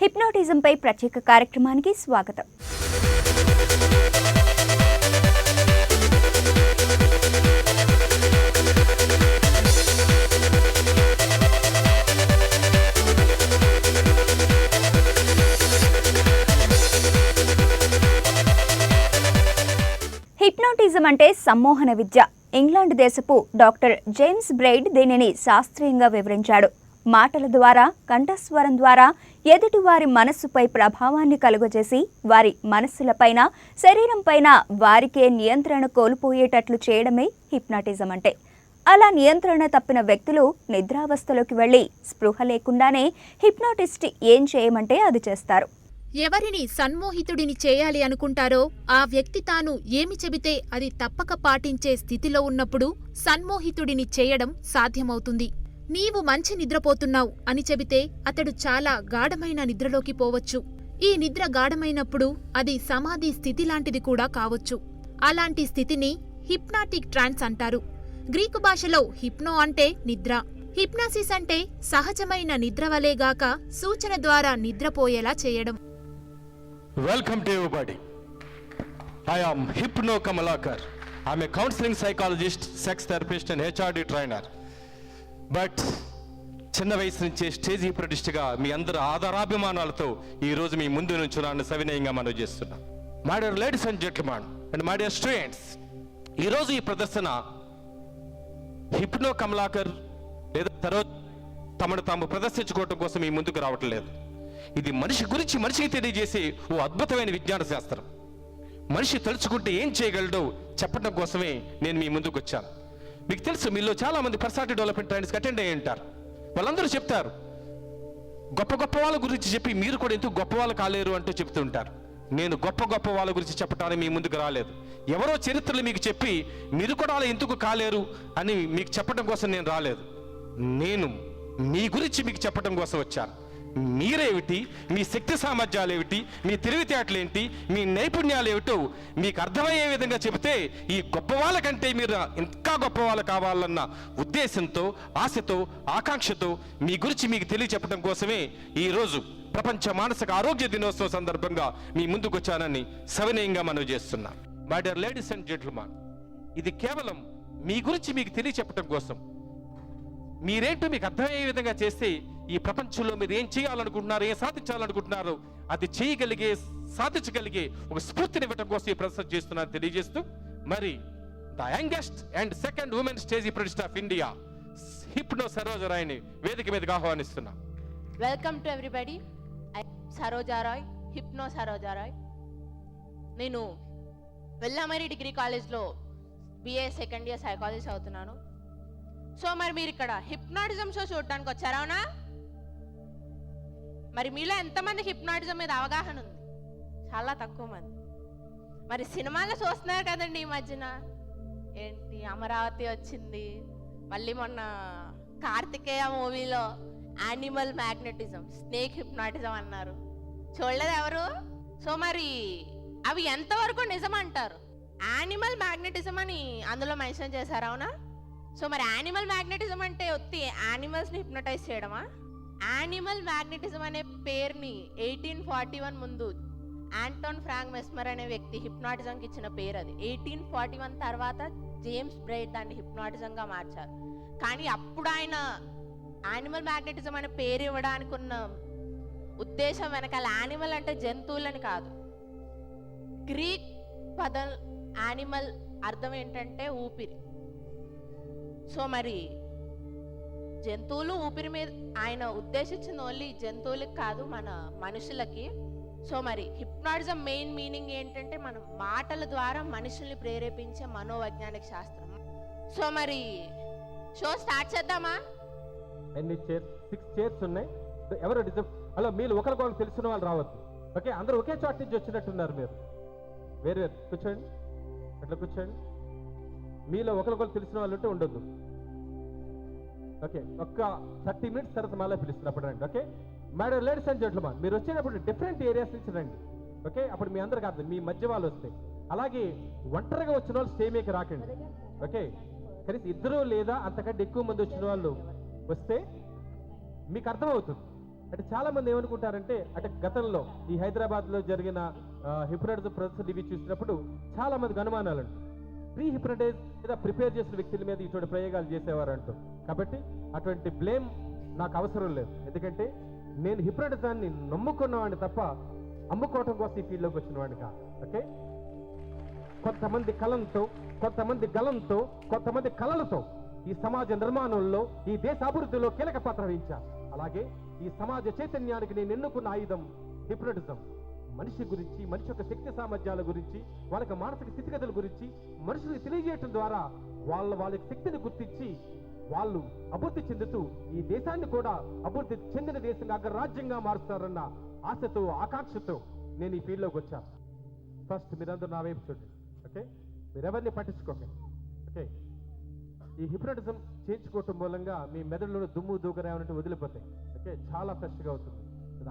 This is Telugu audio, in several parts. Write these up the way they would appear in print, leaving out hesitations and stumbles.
హిప్నోటిజంపై ప్రత్యేక కార్యక్రమానికి స్వాగతం. హిప్నోటిజం అంటే సమ్మోహన విద్య. ఇంగ్లాండ్ దేశపు డాక్టర్ జేమ్స్ బ్రైడ్ దీనిని శాస్త్రీయంగా వివరించాడు. మాటల ద్వారా, కంఠస్వరం ద్వారా ఎదుటివారి మనస్సుపై ప్రభావాన్ని కలుగజేసి వారి మనస్సులపైన, శరీరంపైన వారికే నియంత్రణ కోల్పోయేటట్లు చేయడమే హిప్నాటిజం అంటే. అలా నియంత్రణ తప్పిన వ్యక్తులు నిద్రావస్థలోకి వెళ్లి స్పృహ లేకుండానే హిప్నోటిస్ట్ ఏం చేయమంటే అది చేస్తారు. ఎవరిని సన్మోహితుడిని చేయాలి అనుకుంటారో ఆ వ్యక్తి తాను ఏమి చెబితే అది తప్పక పాటించే స్థితిలో ఉన్నప్పుడు సన్మోహితుడిని చేయడం సాధ్యమవుతుంది. నీవు మంచి నిద్రపోతున్నావు అని చెబితే అతడు చాలా గాఢమైన నిద్రలోకి పోవచ్చు. ఈ నిద్ర గాఢమైనప్పుడు అది సమాధి స్థితి లాంటిది కూడా కావచ్చు. అలాంటి స్థితిని హిప్నాటిక్ ట్రాన్స్ అంటారు. గ్రీకు భాషలో హిప్నో అంటే నిద్ర, హిప్నాసిస్ అంటే సహజమైన నిద్రవలేగాక సూచన ద్వారా నిద్రపోయేలా చేయడం. Welcome to everybody. I am Hypno Kamalakar. I am a counseling psychologist, sex therapist and HRD trainer. But చిన్న వయసు నుంచే స్టేజ్ హిప్నోటిస్ట్గా మీ అందరి ఆధారాభిమానాలతో ఈరోజు మీ ముందు నుంచున్నాను సవినయంగా మనవి చేస్తున్నా. My dear ladies and gentlemen and my dear students, ఈరోజు ఈ ప్రదర్శన హిప్నో కమలాకర్ లేదా తర్వాత తమను తాము ప్రదర్శించుకోవడం కోసం మీ ముందుకు రావటం లేదు. ఇది మనిషి గురించి మనిషికి తెలియజేసే ఓ అద్భుతమైన విజ్ఞాన శాస్త్రం. మనిషి తలుచుకుంటే ఏం చేయగలడో చెప్పడం కోసమే నేను మీ ముందుకు వచ్చాను. మీకు తెలుసు, మీలో చాలా మంది పర్సనాలిటీ డెవలప్మెంట్ ట్రైనింగ్స్కి అటెండ్ అయ్యి ఉంటారు. వాళ్ళందరూ చెప్తారు, గొప్ప గొప్ప వాళ్ళ గురించి చెప్పి మీరు కూడా ఎందుకు గొప్ప వాళ్ళు కాలేరు అంటూ చెప్తూ ఉంటారు. నేను గొప్ప గొప్ప వాళ్ళ గురించి చెప్పడానికి మీ ముందుకు రాలేదు. ఎవరో చరిత్రలు మీకు చెప్పి మీరు కూడా అలా ఎందుకు కాలేరు అని మీకు చెప్పడం కోసం నేను రాలేదు. నేను మీ గురించి మీకు చెప్పడం కోసం వచ్చాను. మీరేమిటి, మీ శక్తి సామర్థ్యాలు ఏమిటి, మీ తెలివితేటలు ఏంటి, మీ నైపుణ్యాలు ఏమిటో మీకు అర్థమయ్యే విధంగా చెబితే ఈ గొప్ప వాళ్ళకంటే మీరు ఇంకా గొప్ప వాళ్ళు కావాలన్న ఉద్దేశంతో, ఆశతో, ఆకాంక్షతో మీ గురించి మీకు తెలియచెప్పడం కోసమే ఈరోజు ప్రపంచ మానసిక ఆరోగ్య దినోత్సవం సందర్భంగా మీ ముందుకు వచ్చానని సవినయంగా మనవి చేస్తున్నా. My dear ladies and gentlemen, ఇది కేవలం మీ గురించి మీకు తెలియచెప్పడం కోసం. మీరేంటో మీకు అర్థమయ్యే విధంగా చేస్తే ఈ ప్రపంచంలో మీరు ఏం చేయాలనుకుంటున్నారో, ఏం సాధించాలనుకుంటున్నారో అది చేయగలిగే, సాధించగలిగే ఒక స్ఫూర్తిని ఇవ్వడం కోసం ఈ ప్రదర్శన చేస్తున్నాను తెలియజేస్తూ, మరి the youngest and second women stage hypnotist of India hypno Saroja రాయ్ని వేదిక మీదకి ఆహ్వానిస్తున్నా. Welcome to everybody. Saroja Roy, hypno Saroja Roy. నేను వెల్లామరి డిగ్రీ కాలేజ్లో బిఏ సెకండ్ ఇయర్ సైకాలజీ చదువుతున్నాను. సో మరి మీరు ఇక్కడ హిప్నాటిజం షో చూడటానికి వచ్చారా? అవునా? మరి మీలో ఎంతమంది హిప్నాటిజం మీద అవగాహన ఉంది? చాలా తక్కువ మంది. మరి సినిమాలో చూస్తున్నారు కదండి ఈ మధ్యన. ఏంటి, అమరావతి వచ్చింది, మళ్ళీ మొన్న కార్తికేయ మూవీలో యానిమల్ మ్యాగ్నెటిజం, స్నేక్ హిప్నాటిజం అన్నారు. చూడలేదు ఎవరు? సో మరి అవి ఎంతవరకు నిజం అంటారు? యానిమల్ మ్యాగ్నెటిజం అని అందులో మెన్షన్ చేశారు. అవునా? సో మరి యానిమల్ మ్యాగ్నెటిజం అంటే ఒత్తి యానిమల్స్ని హిప్నటైజ్ చేయడమా? యానిమల్ మ్యాగ్నెటిజం అనే పేరుని 1841 ముందు ఆంటోన్ ఫ్రాంక్ మెస్మర్ అనే వ్యక్తి హిప్నాటిజంకి ఇచ్చిన పేరు అది. 1841 తర్వాత జేమ్స్ బ్రైడ్ దాన్ని హిప్నాటిజంగా మార్చారు. కానీ అప్పుడు ఆయన యానిమల్ మ్యాగ్నెటిజం అనే పేరు ఇవ్వడానికి ఉన్న ఉద్దేశం వెనకాల యానిమల్ అంటే జంతువులని కాదు. గ్రీక్ పదం యానిమల్ అర్థం ఏంటంటే ఊపిరి. సో మరి జంతువులు ఊపిరి మీద ఆయన ఉద్దేశించింది ఓన్లీ జంతువులకి కాదు, మన మనుషులకి. సో మరి హిప్నాటిజం మెయిన్ మీనింగ్ ఏంటంటే మనం మాటల ద్వారా మనుషుల్ని ప్రేరేపించే మనోవైజ్ఞానిక శాస్త్రం. సో మరి షో స్టార్ట్ చేద్దామా? ఎన్ని చైర్స్? 6 చైర్స్ ఉన్నాయి. ఎవరు అలా మీరు ఒకరికొకరు తెలిసిన వాళ్ళు రావద్దు. ఓకే, అందరూ ఒకే చోట నుంచి వచ్చినట్టున్నారు. మీరు వేరు వేరు కూర్చోండి, అట్లా కూర్చోండి. మీలో ఒకరికొకరు తెలిసిన వాళ్ళు ఉంటే ఉండొద్దు. ఓకే, ఒక్క 30 మినిట్స్ తర్వాత మళ్ళీ పిలుస్తున్నప్పుడు రండి. Okay madam, ladies and gentlemen, మీరు వచ్చేటప్పుడు డిఫరెంట్ ఏరియాస్ నుంచి రండి. ఓకే, అప్పుడు మీ అందరికి అర్థం, మీ మధ్య వాళ్ళు వస్తాయి. అలాగే ఒంటరిగా వచ్చిన వాళ్ళు స్టేమేకి రాకండి. ఓకే, కనీసం ఇద్దరు లేదా అంతకంటే ఎక్కువ మంది వచ్చిన వాళ్ళు వస్తే మీకు అర్థమవుతుంది. అంటే చాలా మంది ఏమనుకుంటారంటే, అంటే గతంలో ఈ హైదరాబాద్లో జరిగిన హిప్నోటిజం ప్రదర్శనలు ఇవి చూసినప్పుడు చాలా మందికి అనుమానాలు అంటారు. ప్రీ హిప్నటైజ్ లేదా ప్రిపేర్ చేసిన వ్యక్తుల మీద ఇటువంటి ప్రయోగాలు చేసేవారు అంటూ. కాబట్టి అటువంటి బ్లేమ్ నాకు అవసరం లేదు. ఎందుకంటే నేను హిప్నటిజాన్ని నమ్ముకున్నవాడిని తప్ప అమ్ముకోవటం కోసం ఈ ఫీల్డ్లోకి వచ్చిన వాడిని కాదు. ఓకే, కొంతమంది కలంతో, కొంతమంది గలంతో, కొంతమంది కళలతో ఈ సమాజ నిర్మాణంలో, ఈ దేశ అభివృద్ధిలో కీలక పాత్ర వహించారు. అలాగే ఈ సమాజ చైతన్యానికి నేను ఎన్నుకున్న ఆయుధం హిప్నటిజం. మనిషి గురించి, మనిషి యొక్క శక్తి సామర్థ్యాల గురించి, వాళ్ళకి మానసిక స్థితిగతుల గురించి మనుషులకు తెలియజేయటం ద్వారా వాళ్ళ శక్తిని గుర్తించి వాళ్ళు అభివృద్ధి చెందుతూ ఈ దేశాన్ని కూడా అభివృద్ధి చెందిన దేశంగా అగ్రరాజ్యంగా మారుస్తారన్న ఆశతో, ఆకాంక్షతో నేను ఈ ఫీల్డ్లోకి వచ్చాను. ఫస్ట్ మీరందరూ నా వైపు చూడండి. ఓకే, మీరెవరిని పట్టించుకోకండి. ఓకే, ఈ హిప్నటిజం చేయించుకోవటం మూలంగా మీ మెదడులో దుమ్ము దూకరా ఉన్నట్టు వదిలిపోతాయి. ఓకే, చాలా ఫ్రెష్గా అవుతుంది,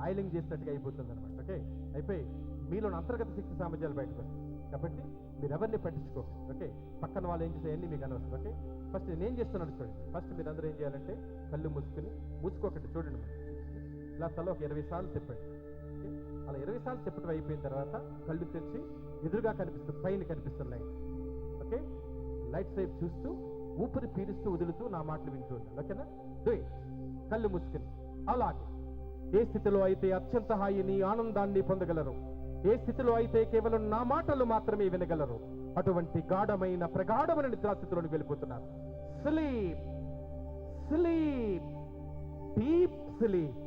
ఆయిలింగ్ చేసినట్టుగా అయిపోతుంది అనమాట. ఓకే, అయిపోయి మీలోని అంతర్గత శక్తి సామర్థ్యాలు బయటకు వస్తాయి. కాబట్టి మీరు ఎవరిని పట్టించుకోకండి. ఓకే, పక్కన వాళ్ళు ఏం చేస్తాయి అన్నీ మీకు అనవసరం. ఓకే, ఫస్ట్ నేనేం చేస్తున్నాను చూడండి. ఫస్ట్ మీరు అందరూ ఏం చేయాలంటే కళ్ళు మూసుకోకండి, చూడండి. ఇలా తల ఒక 20 సార్లు తిప్పండి. ఓకే, అలా 20 సార్లు తిప్పటం అయిపోయిన తర్వాత కళ్ళు తెరిచి ఎదురుగా కనిపిస్తుంది, పైన కనిపిస్తుంది లైట్. ఓకే, లైట్ వైపు చూస్తూ ఊపిరి పీలుస్తూ వదులుతూ నా మాటలు వింటూ ఉంటాను. ఓకేనా? కళ్ళు మూసుకుని అలాగే ఏ స్థితిలో అయితే అత్యంత హాయిని, ఆనందాన్ని పొందగలరు, ఏ స్థితిలో అయితే కేవలం నా మాటలు మాత్రమే వినగలరు, అటువంటి గాఢమైన ప్రగాఢమైన నిద్రాస్థితిలోకి వెళ్ళిపోతున్నారు. Sleep, sleep, deep sleep.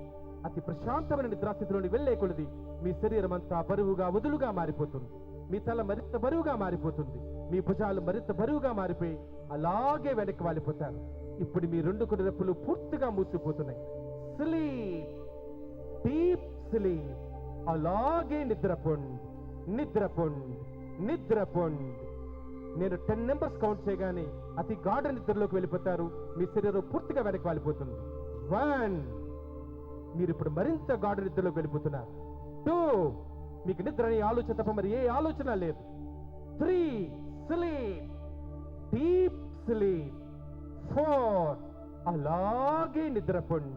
అతి ప్రశాంతమైన నిద్రాస్థితిలోకి వెళ్ళే కొలది మీ శరీరం అంతా బరువుగా, వదులుగా మారిపోతుంది. మీ తల మరింత బరువుగా మారిపోతుంది. మీ భుజాలు మరింత బరువుగా మారిపోయి అలాగే వెనక్కి వాలిపోతారు. ఇప్పుడు మీ 2 కనురెప్పలు పూర్తిగా మూసిపోతున్నాయి. Sleep, deep sleep. అలాగే నిద్రపోండి, నిద్రపోండి, నిద్రపోండి. నేను 10 నెంబర్స్ కౌంట్ చేయగానే అతి గాఢ నిద్రలోకి వెళ్ళిపోతారు. మీ శరీరం పూర్తిగా వెనక్కి వాలిపోతుంది. 1, మీరు ఇప్పుడు మరింత గాఢ నిద్రలోకి వెళ్ళిపోతున్నారు. 2, మీకు నిద్ర అనే ఆలోచన తప్ప మరి ఏ ఆలోచన లేదు. 3, స్లీప్, డీప్ స్లీప్. 4, అలాగే నిద్రపోండి.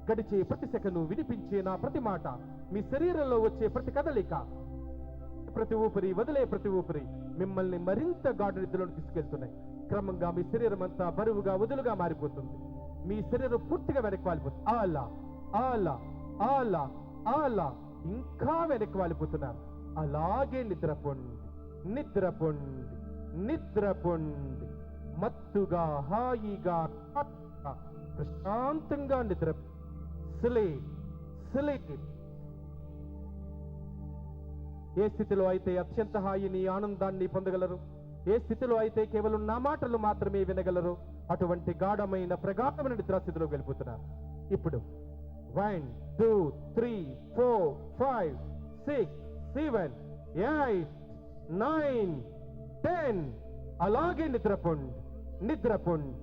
గడిచే ప్రతి సెకను, వినిపించే నా ప్రతి మాట, మీ శరీరంలో వచ్చే ప్రతి కదలిక, ప్రతి ఊపిరి, వదిలే ప్రతి ఊపిరి మిమ్మల్ని మరింత గాఢ నిద్రలోకి తీసుకెళ్తున్నాయి. క్రమంగా మీ శరీరం అంతా బరువుగా, వదులుగా మారిపోతుంది. మీ శరీరం పూర్తిగా వెనక్కి వాలిపోతుంది. అలా అలా అలా అలా ఇంకా వెనక్కి వాలిపోతున్నారు. అలాగే నిద్రపోండి, నిద్రపోండి, నిద్రపోండి. మత్తుగా, హాయిగా, ప్రశాంతంగా నిద్ర. Sleep, sleep. ఏ స్థితిలో అయితే అత్యంత హాయిని, ఆనందాన్ని పొందగలరు, ఏ స్థితిలో అయితే కేవలం నా మాటలు మాత్రమే వినగలరు, అటువంటి గాఢమైన ప్రగాఢమైన నిద్రాస్థితిలోకి వెళ్ళిపోతున్నారు. ఇప్పుడు 1, 2, 3, 4, 5, 6, 7, 8, 9, 10. అలాగే నిద్రపోండి, నిద్రపోండి,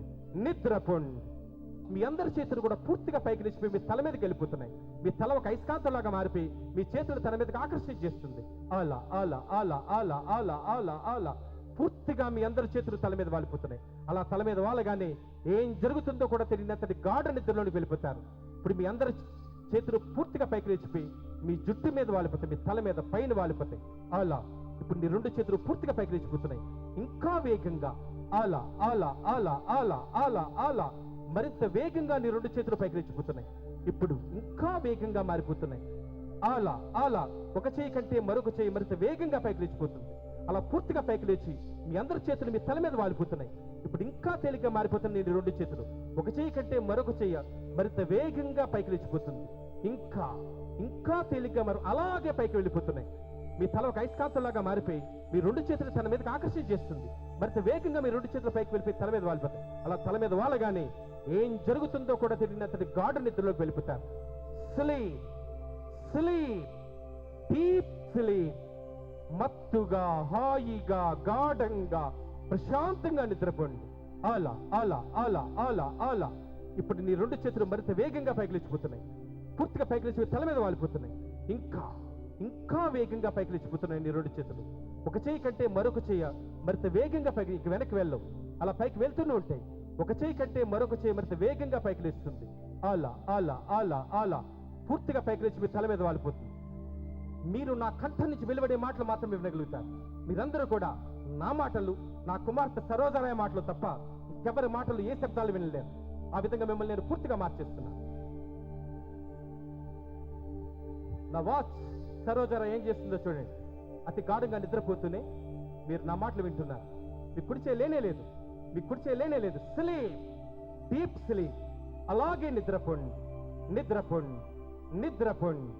నిద్రపోండి. మీ అందరి చేతులు కూడా పూర్తిగా పైకి లేచిపోయి మీ తల మీదకి వెళ్ళిపోతున్నాయి. మీ తల ఒక అయస్కాంతంలాగా మారిపోయి మీ చేతులు తన మీదకి ఆకర్షించేస్తుంది. అలా అలా అలా అలా అలా అలా అలా పూర్తిగా మీ అందరి చేతులు తల మీద వాలిపోతున్నాయి. అలా తల మీద వాలగానే ఏం జరుగుతుందో కూడా తెలియనంతటి గాఢ నిద్రలోకి వెళ్ళిపోతారు. ఇప్పుడు మీ అందరి చేతులు పూర్తిగా పైకి లేచిపోయి మీ జుట్టు మీద వాలిపోతాయి, మీ తల మీద పైన వాలిపోతాయి. అలా ఇప్పుడు నీ 2 చేతులు పూర్తిగా పైకి లేచిపోతున్నాయి. ఇంకా వేగంగా అలా అలా అలా అలా అలా అలా మరింత వేగంగా నీ 2 చేతులు పైకి లేచిపోతున్నాయి. ఇప్పుడు ఇంకా వేగంగా మారిపోతున్నాయి. అలా అలా ఒక చేయి కంటే మరొక చేయి మరింత వేగంగా పైకి లేచిపోతుంది. అలా పూర్తిగా పైకి లేచి మీ అందరి చేతులు మీ తల మీద వాలిపోతున్నాయి. ఇప్పుడు ఇంకా తేలిగ్గా మారిపోతున్నాయి నీ 2 చేతులు. ఒక చేయి కంటే మరొక చెయ్యి మరింత వేగంగా పైకి లేచిపోతుంది. ఇంకా ఇంకా తేలిగ్గా అలాగే పైకి వెళ్ళిపోతున్నాయి. మీ తల ఒక అయస్కాంతంలాగా మారిపోయి మీ 2 చేతులు తన మీదకి ఆకర్షించేస్తుంది. మరింత వేగంగా మీ 2 చేతులు పైకి వెళ్ళిపోయి తల మీద వాలిపోతాయి. అలా తల మీద వాలగానే ఏం జరుగుతుందో కూడా తెలియనంతటి గాఢ నిద్రలోకి వెళ్ళిపోతారు. Sleep, sleep, deep sleep. మత్తుగా, హాయిగా, గాఢంగా, ప్రశాంతంగా నిద్రపోండి. అలా అలా అలా అలా అలా ఇప్పుడు నీ 2 చేతులు మరింత వేగంగా పైకి లేచిపోతున్నాయి. పూర్తిగా పైకి లేచిపోయి తల మీద వాలిపోతున్నాయి. ఇంకా ఇంకా వేగంగా పైకి లేచిపోతున్నాయి నీ 2 చేతులు. ఒక చేయి కంటే మరొక చెయ్యి మరింత వేగంగా పైకి, ఇంక వెనక్కి వెళ్ళవు, అలా పైకి వెళ్తూనే ఉంటాయి. ఒక చేయి కంటే మరొక చేయి మరింత వేగంగా పైకి లేస్తుంది. అలా అలా అలా అలా పూర్తిగా పైకి లేచి మీ తల మీద వాలిపోతుంది. మీరు నా కంఠం నుంచి వెలువడే మాటలు మాత్రమే వినగలుగుతారు. మీరందరూ కూడా నా మాటలు, నా కుమార్తె సరోజరాయ మాటలు తప్ప ఇంకెవరి మాటలు, ఏ శబ్దాలు వినలేరు. ఆ విధంగా మిమ్మల్ని నేను పూర్తిగా మార్చేస్తున్నాను. నా వాచ్ సరోజరాయ ఏం చేస్తుందో చూడండి. అతి గాఢంగా నిద్రపోతూనే మీరు నా మాటలు వింటున్నారు. మీ కుడిచే లేనే లేదు, మీ కుడిచే లేనే లేదు. Sleep, deep sleep. అలాగే నిద్రపోండి, నిద్రపోండి, నిద్రపోండి.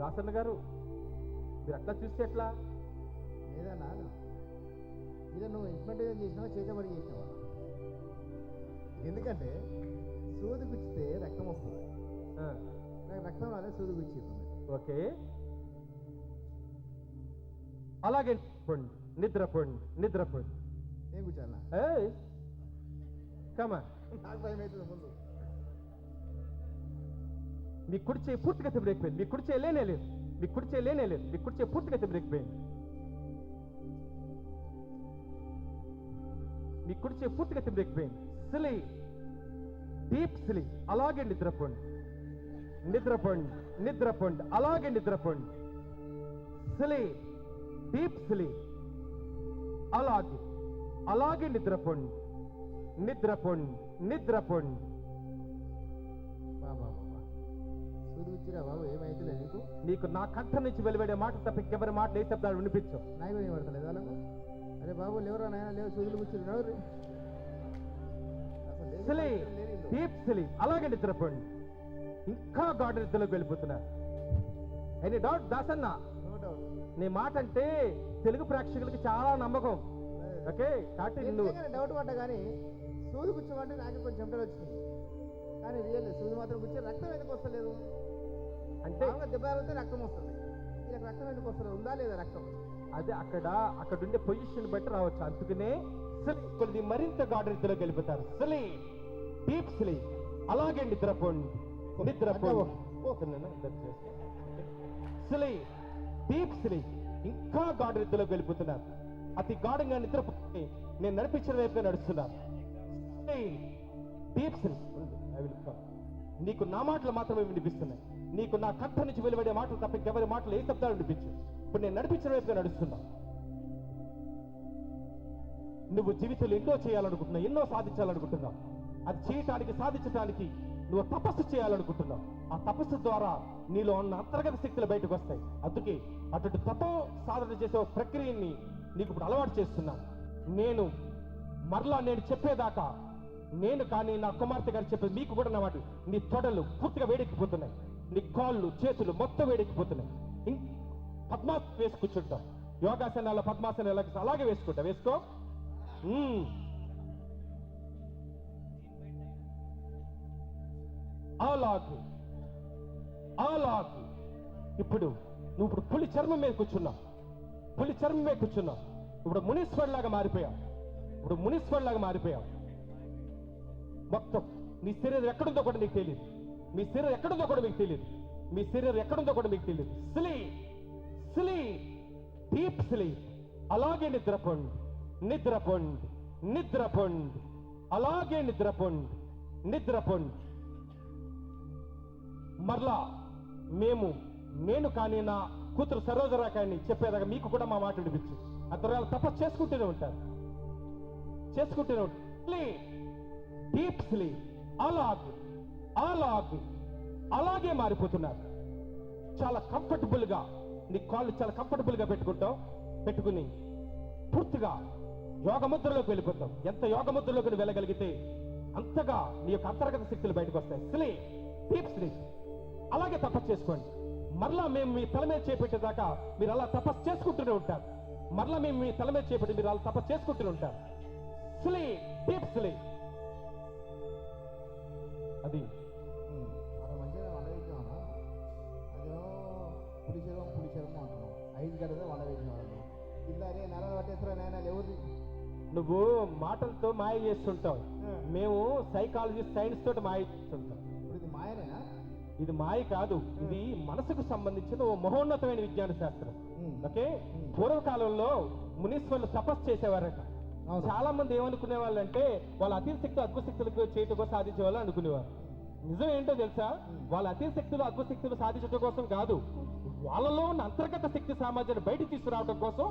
దాసన్న గారు, మీరు అట్లా చూస్తే ఎట్లా? లేదన్నా, ఇదే నువ్వు ఇన్స్పెక్టర్ చేసినావా, చేతబడి చేసినావా? ఎందుకంటే సూది గుచ్చితే రక్తం వస్తుంది. నాకు రక్తం రాలే, సూది గుచ్చింది. ఓకే, అలాగే నిద్రపోండి, నిద్రపోండి, నిద్రపోండి. ఏం కూర్చోాలా? కమా, నాకు భయం అవుతుంది ముందు. మీ కుడిచే పూర్తిగా తిరిగిపోయింది, మీ కుడిచే లేనే లేదు, మీ కుడిచే లేనే లేదు, మీ కుడిచే పూర్తిగా తిరిగిపోయింది, మీ కుడిచే పూర్తిగా తిరిగిపోయింది. Sleep, deep sleep. అలాగే నిద్రపోండి, నిద్రపోండి, నిద్రపోండి. అలాగే నిద్రపోండి. Sleep, deep sleep. అలాగే, అలాగే నిద్రపోండి, నిద్రపోండి, నిద్రపోండి. బాబా సూది గుచ్చిరా బాబు, ఏమైతే నీకు? నీకు నా కంఠం నుంచి వెలువడే మాట తప్ప ఇంకెవరి మాట ఏ శబ్దాలు వినిపించవు. నాకు ఏం పడతలేదు వాళ్ళకు. అరే బాబు లేవరా నాయన, లేవు, సూదులు గుచ్చిరు ఎవరు? Sleep, deep sleep. అలాగే నిద్రపోండి. ఇంకా గాఢ నిద్రలోకి వెళ్ళిపోతున్నారు. Any doubt Dasanna? No doubt. నీ మాట అంటే తెలుగు ప్రేక్షకులకి చాలా నమ్మకం. ఓకే, కాబట్టి నువ్వు డౌట్ పడ్డా కానీ సూది గుచ్చమంటే నాకు కొంచెం చెమటలు వచ్చింది. కానీ రియల్ సూది మాత్రం గుచ్చే రక్తం ఎందుకు వస్తలేదు? అంటే దెబ్బ తగిలితే రక్తం వస్తుంది, ఇలా రక్తం ఎందుకు వస్తలేదు? ఉందా లేదా రక్తం? అదే అక్కడ ఉండే పొజిషన్ బట్టి రావచ్చు. అందుకనే కొద్ది మరింత గాఢ నిద్రలోకి వెళ్ళిపోతారు. Sleep, deep sleep. అలాగే నిద్రపోండి, నిద్రపోండి. Sleep, deep sleep. ఇంకా గాఢ నిద్రలోకి వెళ్ళిపోతున్నారు. అతి గాఢంగా నిద్రపోయి నేను నడిపించిన వైపుగా నడుస్తున్నాను. Deep sleep. I will come. నీకు నా మాటలు మాత్రమే వినిపిస్తున్నాయి. నీకు నా కంఠం నుంచి వెలువడే మాటలు తప్ప ఇంకెవరి మాటలు ఏ శబ్దాలు వినిపించు. ఇప్పుడు నేను నడిపించిన వైపుగా నడుస్తున్నాను. నువ్వు జీవితంలో ఎన్నో చేయాలనుకుంటున్నావు, ఎన్నో సాధించాలనుకుంటున్నావు. అది చేయటానికి, సాధించడానికి నువ్వు తపస్సు చేయాలనుకుంటున్నావు. ఆ తపస్సు ద్వారా నీలో ఉన్న అంతర్గత శక్తులు బయటకు వస్తాయి. అందుకే అటు తపో సాధన చేసే ఒక ప్రక్రియని నీకు ఇప్పుడు అలవాటు చేస్తున్నాను. నేను మరలా నేను చెప్పేదాకా నేను కానీ నా కుమార్తె గారు చెప్పేది మీకు కూడా నా మాట. నీ తొడలు పూర్తిగా వేడెక్కిపోతున్నాయి, నీ కాళ్ళు, చేతులు మొత్తం వేడెక్కిపోతున్నాయి. పద్మాసనం వేసి కూర్చుంటాం. యోగాసనాల పద్మాసనాల అలాగే వేసుకుంటా. వేసుకో. అలాగే, అలాగే. ఇప్పుడు నువ్వు పులి చర్మం మీద కూర్చున్నావు, పులి చర్మం మీద కూర్చున్నావు. ఇప్పుడు మునీశ్వరులాగా మారిపోయావు, ఇప్పుడు మునీశ్వరులాగా మారిపోయావు. మొత్తం నీ శరీరం ఎక్కడుందో కూడా నీకు తెలియదు, మీ శరీరం ఎక్కడుందో కూడా మీకు తెలియదు, మీ శరీరం ఎక్కడుందో కూడా మీకు తెలియదు. Sleep, sleep, deep sleep. అలాగే నిద్రపోండి, నిద్రపోండి, నిద్రపోండి. అలాగే నిద్రపోండి, నిద్రపోండి. మరలా నేను కానీ నా కూతురు సరోజరా కానీ చెప్పేదాకా మీకు కూడా మా మాట వినిపించు. ఆ తర్వాత తపస్సు చేసుకుంటూనే ఉంటారు, చేసుకుంటూనే ఉంటారు. Sleep, deep sleep. అలాగే, అలాగే, అలాగే మారిపోతున్నారు. చాలా కంఫర్టబుల్ గా నీ కాళ్ళు చాలా కంఫర్టబుల్ గా పెట్టుకుని పూర్తిగా యోగముద్రలోకి వెళ్ళిపోతాం. ఎంత యోగముద్రలోకి నువ్వు వెళ్ళగలిగితే అంతగా నీ యొక్క అంతర్గత శక్తులు బయటకు వస్తాయి. Sleep, deep sleep. అలాగే తపస్సు చేసుకోండి. మరలా మేము మీ తల మీద చేపెట్టేదాకా మీరు అలా తపస్సు చేసుకుంటూనే ఉంటారు. మరలా మేము మీ తల మీద చేపెట్టి మీరు అలా తపస్సు చేసుకుంటూనే ఉంటారు. Sleep, deep sleep. అది అలా మంచిగా వండ వేసామన్నా. అదేమో పులిచెరము అంటున్నాం. 5 గంటలు వండ వేసేవాళ్ళం. కింద అరే నెలలు పట్టేస్తారా నాయన లేవుది. నువ్వు మాటలతో మాయ చేస్తుంటావు, మేము సైకాలజీ సైన్స్ తోటి మాయ చేస్తుంటాం. ఇప్పుడు ఇది మాయనేనా? ఇది మాయ కాదు, ఇది మనసుకు సంబంధించిన ఓ మహోన్నతమైన విజ్ఞాన శాస్త్రం. ఓకే, పూర్వకాలంలో మునీశ్వరులు తపస్సు చేసేవారట. చాలా మంది ఏమనుకునే వాళ్ళంటే వాళ్ళ అతి శక్తి అద్భుత శక్తులకు చేయటకో సాధించే వాళ్ళు అనుకునేవారు. నిజం ఏంటో తెలుసా, వాళ్ళ అతి శక్తులు అద్భుత శక్తులు సాధించడం కోసం కాదు, వాళ్ళలో ఉన్న అంతర్గత శక్తి సామర్థ్యాన్ని బయట తీసుకురావడం కోసం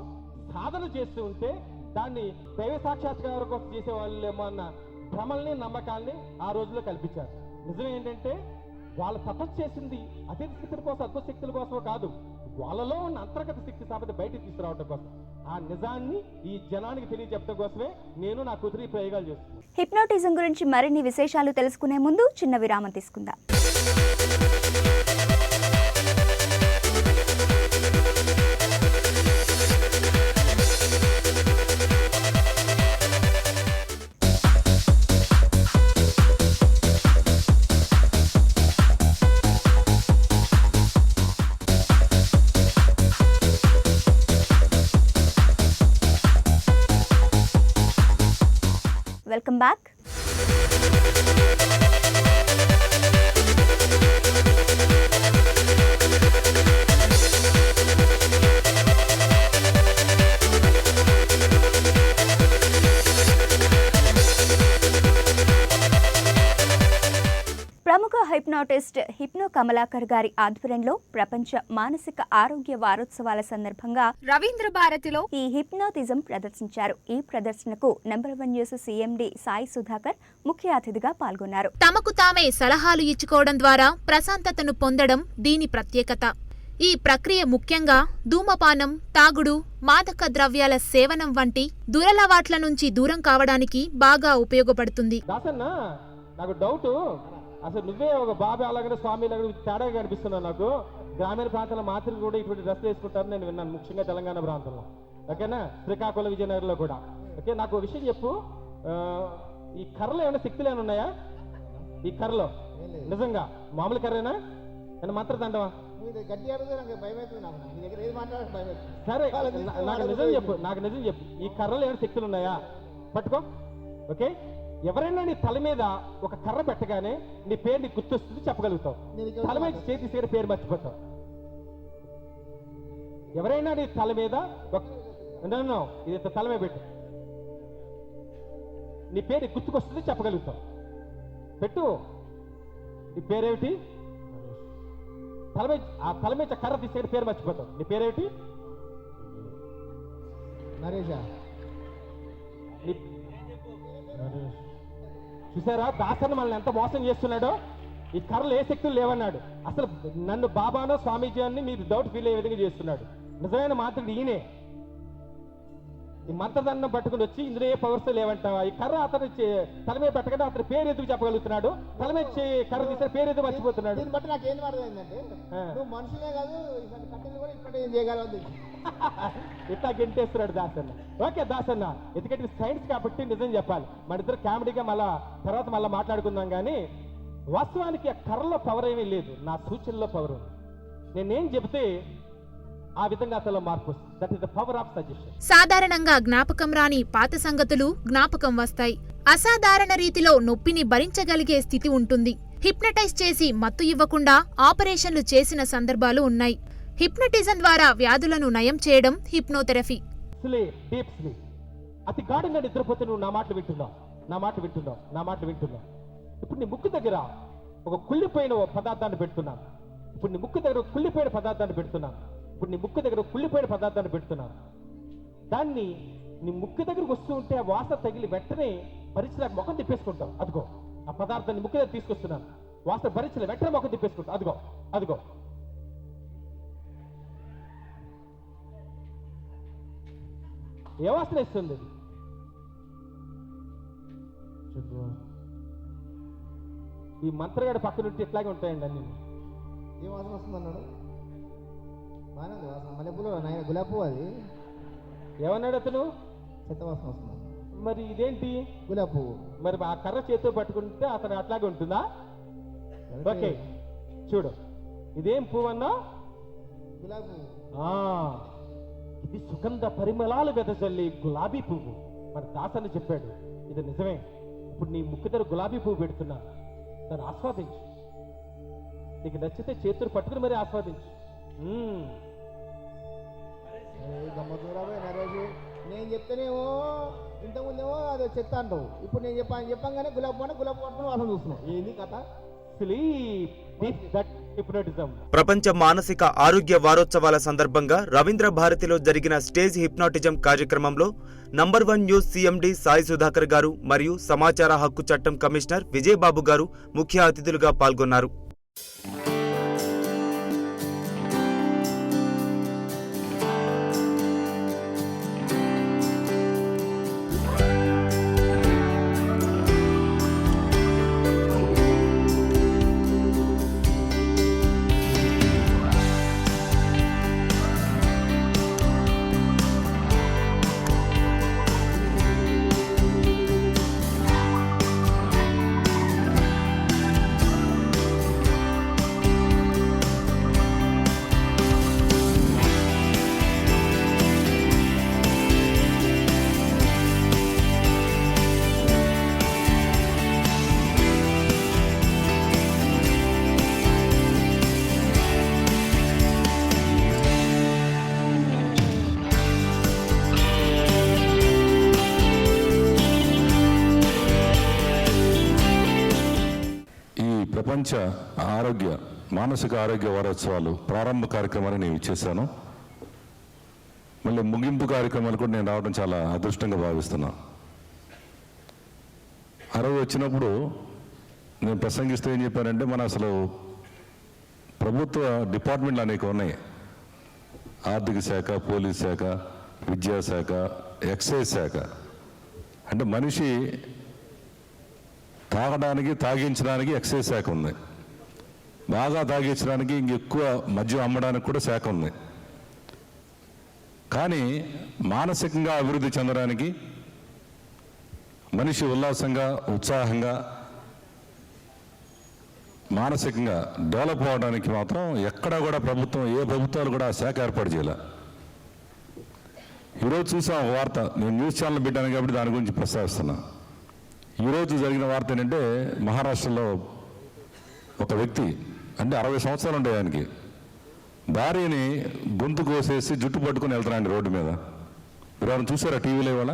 సాధన చేస్తూ ఉంటే దాన్ని దైవ సాక్షాత్కారం కోసం చేసే వాళ్ళేమో అన్న భ్రమల్ని నమ్మకాల్ని ఆ రోజుల్లో కల్పించారు. నిజం ఏంటంటే వాళ్ళు తపస్సు చేసింది అతీత శక్తుల కోసం అద్భుత శక్తుల కోసం కాదు, వాళ్ళలో ఉన్న అంతర్గత శక్తి సామర్థ్యం బయటకు తీసుకురావడం కోసం. ఆ నిజాన్ని ఈ జనానికి తెలియజెప్పడం కోసమే నేను నా కూతురి ప్రయోగాలు చేస్తున్నాను. హిప్నోటిజం గురించి మరిన్ని విశేషాలు తెలుసుకునే ముందు చిన్న విరామం తీసుకుందాం. Welcome back. ప్రముఖ హైప్నాటిస్ట్ హిప్నో కమలాకర్ గారి ఆధ్వర్యంలో ప్రపంచ మానసిక ఆరోగ్య వారోత్సవాల సందర్భంగా రవీంద్ర భారతిలో ఈ హిప్నోటిజం ప్రదర్శించారు. ఈ ప్రదర్శనకు number 1 news CMD Sai Sudhakar ముఖ్య అతిథిగా పాల్గొన్నారు. తమకు తామే సలహాలు ఇచ్చుకోవడం ద్వారా ప్రశాంతతను పొందడం దీని ప్రత్యేకత. ఈ ప్రక్రియ ముఖ్యంగా ధూమపానం, తాగుడు, మాదక ద్రవ్యాల సేవనం వంటి దురలవాట్ల నుంచి దూరం కావడానికి బాగా ఉపయోగపడుతుంది. దాసన్న, నాకు డౌట్, అసలు నువ్వే ఒక బాబా అలాగే స్వామి లాగా తేడాగా కనిపిస్తున్నావు నాకు. గ్రామీణ ప్రాంతాల మాత్రం కూడా ఇటువంటి డ్రెస్సులు వేసుకుంటారని నేను విన్నాను, ముఖ్యంగా తెలంగాణ ప్రాంతంలో. ఓకేనా, శ్రీకాకుళం, విజయనగరంలో కూడా. ఓకే, నాకు ఒక విషయం చెప్పు, ఈ కర్రలో ఏమైనా శక్తులు ఏమైనా ఉన్నాయా? ఈ కర్రలో నిజంగా మామూలు కర్రేనా ఏమైనా మంత్రదండవా? సరే, నాకు నిజం చెప్పు, నాకు నిజం చెప్పు, ఈ కర్రలో ఏమైనా శక్తులు ఉన్నాయా? పట్టుకో. ఓకే, ఎవరైనా నీ తల మీద ఒక కర్ర పెట్టగానే నీ పేరు నీకు గుర్తొస్తుంది, చెప్పగలుగుతావు. తల మీద చేతి తీసుకుని పేరు మర్చిపోతావు. ఎవరైనా నీ తల మీద ఇది తల మీద పెట్టు, నీ పేరు నీకు గుర్తుకొస్తుంది, చెప్పగలుగుతావు. పెట్టు. నీ పేరేమిటి? ఆ తల మీద కర్ర తీసుకుని పేరు మర్చిపోతావు. నీ పేరేమిటి? నరేష. చూసారా, దాసన్ మనల్ని ఎంత మోసం చేస్తున్నాడో. ఈ కర్రలు ఏ శక్తులు లేవన్నాడు. అసలు నన్ను బాబానో స్వామీజీ అని మీరు డౌట్ ఫీల్ అయ్యే విధంగా చేస్తున్నాడు. నిజమైన మాంత్రికుడు ఈయనే. ఈ మంత్రదండం పట్టుకుని వచ్చి ఇందులో ఏ పవర్స్ లేవంటావా? ఈ కర్ర అతను తల మీద పెట్టకుండా అతని పేరు ఎందుకు చెప్పగలుగుతున్నాడు? తల మీద కర్ర తీసిన పేరు ఎందుకు మర్చిపోతున్నాడు? దీన్ని బట్టి నాకు ఏం అర్థమైందంటే, నువ్వు మనుషులే కాదు, కట్టెలు కూడా ఇప్పటి ఏం చేయగలవు. ఇట్లా గెంటేస్తున్నాడు దాసన్న. ఓకే దాసన్న, ఎందుకంటే సైన్స్ కాబట్టి నిజం చెప్పాలి. మన ఇద్దరు కామెడీగా తర్వాత మళ్ళీ మాట్లాడుకుందాం. కానీ వాస్తవానికి ఆ కర్రలో పవర్ ఏమీ లేదు, నా సూచనలో పవర్ ఉంది. నేనేం చెబితే ఆ విధంగా అతనిలో మార్పు వస్తుంది. That is the power of suggestion. సాధారణంగా జ్ఞాపకం రాని పాత సంగతులు జ్ఞాపకం వస్తాయి. అసాధారణ రీతిలో నొప్పిని భరించగలిగే స్థితి ఉంటుంది. హిప్నటైజ్ చేసి మత్తు ఇవ్వకుండా ఆపరేషన్లు చేసిన సందర్భాలు ఉన్నాయి. హిప్నటిజం ద్వారా వ్యాధులను నయం చేయడం హిప్నోథెరపీ. Sleep, deep sleep. అతి గాఢంగా నిద్రపోతే నువ్వు నా మాటలు వింటున్నావు, నా మాటలు వింటున్నావు, నా మాటలు వింటున్నావు. ఇప్పుడు నీ ముక్కు దగ్గర ఒక కుళ్ళిపోయిన పదార్థాన్ని పెడుతున్నాను. ఇప్పుడు నీ ముక్కు దగ్గర కుళ్ళిపోయిన పదార్థాన్ని పెడుతున్నాను. ఇప్పుడు నీ ముక్కు దగ్గర కుళ్ళిపోయిన పదార్థాన్ని పెడుతున్నాను. దాన్ని నీ ముక్కు దగ్గరకు వస్తూ ఉంటే ఆ వాసన తగిలి వెంటనే భరించలేక ముఖం తిప్పేసుకుంటావు. అదిగో ఆ పదార్థాన్ని ముక్కు దగ్గర తీసుకొస్తున్నాను. వాసన భరించలే వెంటనే ముఖం తిప్పేసుకుంటావు. అదిగో అదిగో ఏ వాసన ఇస్తుంది? ఈ మంత్రగాడి పక్కనుంటే ఇట్లాగే ఉంటాయండి అన్ని. ఏం వాసన వస్తుంది అన్నాడు? బాగానే ఉంది వాసన. మల్లెపూలు నాయన గులాబీ పువ్వు అది. ఏమన్నాడు అతను? చెత్త వాసన వస్తుంది. మరి ఇదేంటి? గులాబీ పువ్వు. మరి ఆ కర్ర చేతితో పట్టుకుంటే అతను అట్లాగే ఉంటుందా? ఓకే చూడు, ఇదేం పువ్వు అన్నా? గులాబీ పువ్వు. ఇది సుగంధ పరిమళాలు వెదజల్లి గులాబీ పువ్వు. మరి దాసని చెప్పాడు, ఇది నిజమే. ఇప్పుడు నీ ముక్కు దగ్గర గులాబీ పువ్వు పెడుతున్నా, దాన్ని ఆస్వాదించు. నీకు నచ్చితే చేతులు పట్టుకుని మరి ఆస్వాదించు. గమ్మత్తురాబోయే నరేష్, నేను చెప్తేనేమో ఇంతకుముందేమో అది చెత్త అంటావు, ఇప్పుడు నేను చెప్పంగానే గులాబీ పట్టుకుని వాసన చూస్తున్నావు. ఏంది కథ? sleep. That hypnotism. ప్రపంచ మానసిక ఆరోగ్య వారోత్సవాల సందర్భంగా రవీంద్ర భారతిలో జరిగిన స్టేజ్ హిప్నాటిజం కార్యక్రమంలో number 1 news CMD Sai Sudhakar గారు మరియు సమాచార హక్కు చట్టం కమిషనర్ విజయబాబు గారు ముఖ్య అతిథులుగా పాల్గొన్నారు. ప్రపంచ మానసిక ఆరోగ్య వారోత్సవాలు ప్రారంభ కార్యక్రమాన్ని నేను ఇచ్చేసాను. మళ్ళీ ముగింపు కార్యక్రమాలు కూడా నేను రావడం చాలా అదృష్టంగా భావిస్తున్నా. ఆ రోజు వచ్చినప్పుడు నేను ప్రసంగిస్తూ ఏం చెప్పానంటే, మన అసలు ప్రభుత్వ డిపార్ట్మెంట్లు అనేక ఉన్నాయి. ఆర్థిక శాఖ, పోలీస్ శాఖ, విద్యాశాఖ, ఎక్సైజ్ శాఖ. అంటే మనిషి తాగడానికి, తాగించడానికి ఎక్సైజ్ శాఖ ఉంది. బాగా తాగించడానికి ఇంకెక్కువ మద్యం అమ్మడానికి కూడా శాఖ ఉంది. కానీ మానసికంగా అభివృద్ధి చెందడానికి, మనిషి ఉల్లాసంగా, ఉత్సాహంగా, మానసికంగా డెవలప్ అవడానికి మాత్రం ఎక్కడా కూడా ఏ ప్రభుత్వాలు కూడా శాఖ ఏర్పాటు చేయాలి. ఈరోజు చూసాం ఒక వార్త, నేను న్యూస్ ఛానల్ పెట్టాను కాబట్టి దాని గురించి ప్రస్తావిస్తున్నా. ఈరోజు జరిగిన వార్త ఏంటంటే, మహారాష్ట్రలో ఒక వ్యక్తి, అంటే 60 సంవత్సరాలు ఉంటాయి ఆయనకి, భార్యని గొంతు కోసేసి జుట్టు పట్టుకుని వెళ్తున్నాడు రోడ్డు మీద. మీరు చూసారా టీవీలో ఇవాళ?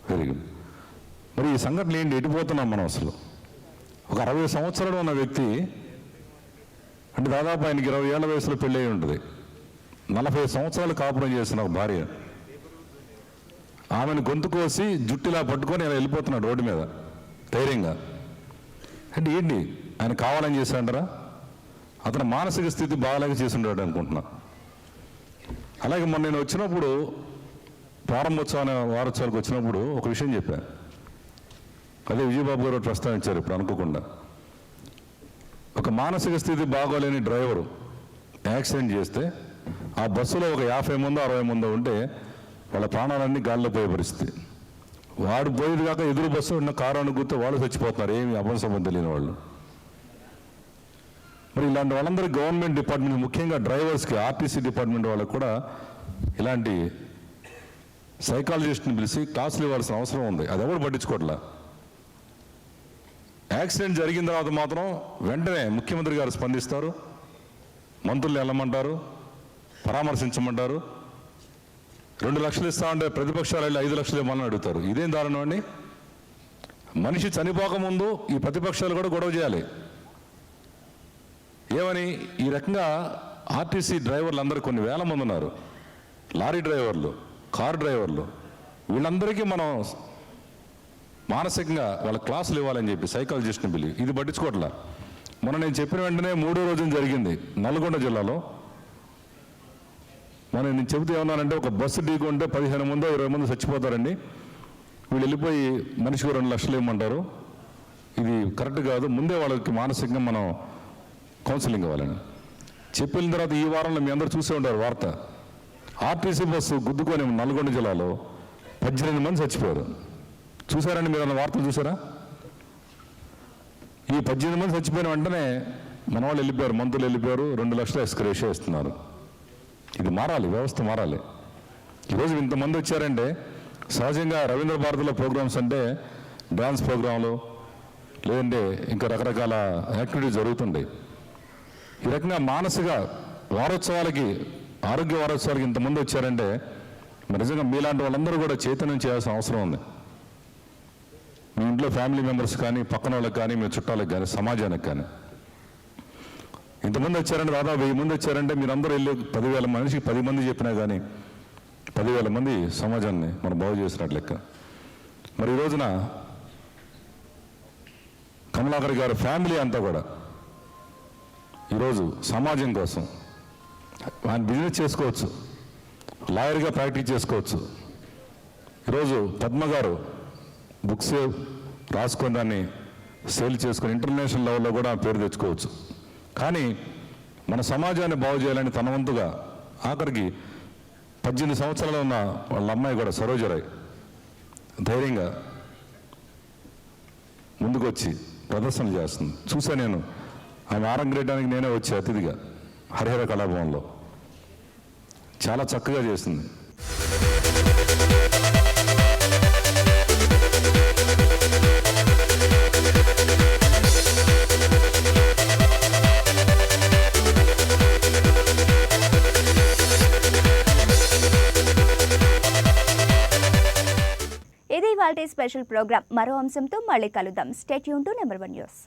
Very good. మరి ఈ సంఘటన ఏంటి? ఎటుపోతున్నాం మనం అసలు? ఒక 60 సంవత్సరాలు ఉన్న వ్యక్తి, అంటే దాదాపు ఆయనకి 20 ఏళ్ల వయసులో పెళ్ళి అయి ఉంటుంది. 40 సంవత్సరాలు కాపురం చేసిన ఒక భార్య, ఆమెను గొంతు కోసి జుట్టులా పట్టుకొని ఇలా వెళ్ళిపోతున్నాడు రోడ్డు మీద ధైర్యంగా. అంటే ఏంటి, ఆయన కావాలని చేశాడంటారా? అతని మానసిక స్థితి బాగాలేక చేసి ఉండేవాడు అనుకుంటున్నా. అలాగే మొన్న నేను వచ్చినప్పుడు, వారోత్సవాలకు వచ్చినప్పుడు ఒక విషయం చెప్పాను. అదే విజయబాబు గారు ప్రస్తావించారు ఇప్పుడు అనుకోకుండా. ఒక మానసిక స్థితి బాగోలేని డ్రైవరు యాక్సిడెంట్ చేస్తే ఆ బస్సులో ఒక 50 మందో 60 మందో ఉంటే వాళ్ళ ప్రాణాలన్నీ గాల్లో పోయే పరిస్థితి. వాడు పోయేది కాక ఎదురు బస్సు ఉన్న కారు అనుకుంటే వాళ్ళు చచ్చిపోతున్నారు, ఏమి అపంసమం తెలియని వాళ్ళు. మరి ఇలాంటి వాళ్ళందరూ గవర్నమెంట్ డిపార్ట్మెంట్, ముఖ్యంగా డ్రైవర్స్కి, ఆర్టీసీ డిపార్ట్మెంట్ వాళ్ళకి కూడా ఇలాంటి సైకాలజిస్ట్ని పిలిచి క్లాసులు ఇవ్వాల్సిన అవసరం ఉంది. అది ఎవరు పట్టించుకోవట్లా. యాక్సిడెంట్ జరిగిన తర్వాత మాత్రం వెంటనే ముఖ్యమంత్రి గారు స్పందిస్తారు, మంత్రులు వెళ్ళమంటారు, పరామర్శించమంటారు. 2 లక్షలు ఇస్తా ఉంటే ప్రతిపక్షాలు వెళ్ళి 5 లక్షలు ఇవ్వాలని అడుగుతారు. ఇదేం దారుణం అండి? మనిషి చనిపోకముందు ఈ ప్రతిపక్షాలు కూడా గొడవ చేయాలి. ఏమని? ఈ రకంగా ఆర్టీసీ డ్రైవర్లు అందరూ కొన్ని వేల మంది ఉన్నారు, లారీ డ్రైవర్లు, కారు డ్రైవర్లు, వీళ్ళందరికీ మనం మానసికంగా వాళ్ళ క్లాసులు ఇవ్వాలని చెప్పి సైకాలజిస్ట్ని పిలి. ఇది పట్టించుకోవట్లా. మొన్న నేను చెప్పిన వెంటనే 3వ రోజున జరిగింది నల్గొండ జిల్లాలో. నేను చెబుతూ ఏమన్నానంటే, ఒక బస్సు ఢీకొంటే 15 మందో 20 మంది చచ్చిపోతారండి, వీళ్ళు వెళ్ళిపోయి మనిషికి 2 లక్షలు ఇవ్వమంటారు, ఇది కరెక్ట్ కాదు, ముందే వాళ్ళకి మానసికంగా మనం కౌన్సిలింగ్ ఇవ్వాలని చెప్పిన తర్వాత ఈ వారంలో మీ అందరూ చూసే ఉంటారు వార్త. ఆర్టీసీ బస్సు గుద్దుకొని నల్గొండ జిల్లాలో 18 మంది చచ్చిపోయారు. చూసారండి మీరు? అన్న వార్తలు చూసారా? ఈ 18 మంది చచ్చిపోయిన వెంటనే మన వాళ్ళు వెళ్ళిపోయారు, మంత్రులు వెళ్ళిపోయారు, 2 లక్షలు ఎక్స్గ్రేషియా ఇస్తున్నారు. ఇది మారాలి, వ్యవస్థ మారాలి. ఈరోజు ఇంతమంది వచ్చారంటే సహజంగా రవీంద్ర భారతిలో ప్రోగ్రామ్స్ అంటే డ్యాన్స్ ప్రోగ్రాంలు, లేదంటే ఇంకా రకరకాల యాక్టివిటీస్ జరుగుతుంటాయి. ఈ రకంగా మానసిక వారోత్సవాలకి, ఆరోగ్య వారోత్సవాలకి ఇంతమంది వచ్చారంటే నిజంగా మీలాంటి వాళ్ళందరూ కూడా చైతన్యం చేయాల్సిన అవసరం ఉంది. మీ ఇంట్లో ఫ్యామిలీ మెంబర్స్ కానీ పక్కన వాళ్ళకి కానీ మీ చుట్టాలకు కానీ సమాజానికి కానీ. ఇంతమంది వచ్చారంటే దాదాపు 1000 మంది వచ్చారంటే మీరందరూ వెళ్ళి 10,000 మనిషికి 10 మంది చెప్పినా కానీ 10,000 మంది సమాజాన్ని మనం బాగు చేసినట్లు లెక్క. మరి ఈ రోజున కమలాకర్ గారి ఫ్యామిలీ అంతా కూడా ఈరోజు సమాజం కోసం ఆయన బిజినెస్ చేసుకోవచ్చు, లాయర్గా ప్రాక్టీస్ చేసుకోవచ్చు. ఈరోజు పద్మ గారు బుక్స్ రాసుకొని దాన్ని సేల్ చేసుకొని ఇంటర్నేషనల్ లెవెల్లో కూడా పేరు తెచ్చుకోవచ్చు. కానీ మన సమాజాన్ని బాగు చేయాలని తన వంతుగా ఆఖరికి 18 సంవత్సరాలు ఉన్న వాళ్ళ అమ్మాయి కూడా సరోజరాయ్ ధైర్యంగా ముందుకొచ్చి ప్రదర్శనలు చేస్తుంది. చూసా నేను ఆమె ఆరంగరేయడానికి నేనే వచ్చి అతిథిగా హరిహర కళాభవన్లో చాలా చక్కగా చేసింది. ఇది ఇవాల్టి స్పెషల్ ప్రోగ్రామ్. మరో అంశంతో మళ్ళీ కలుద్దాం. Stay tune to number 1 news.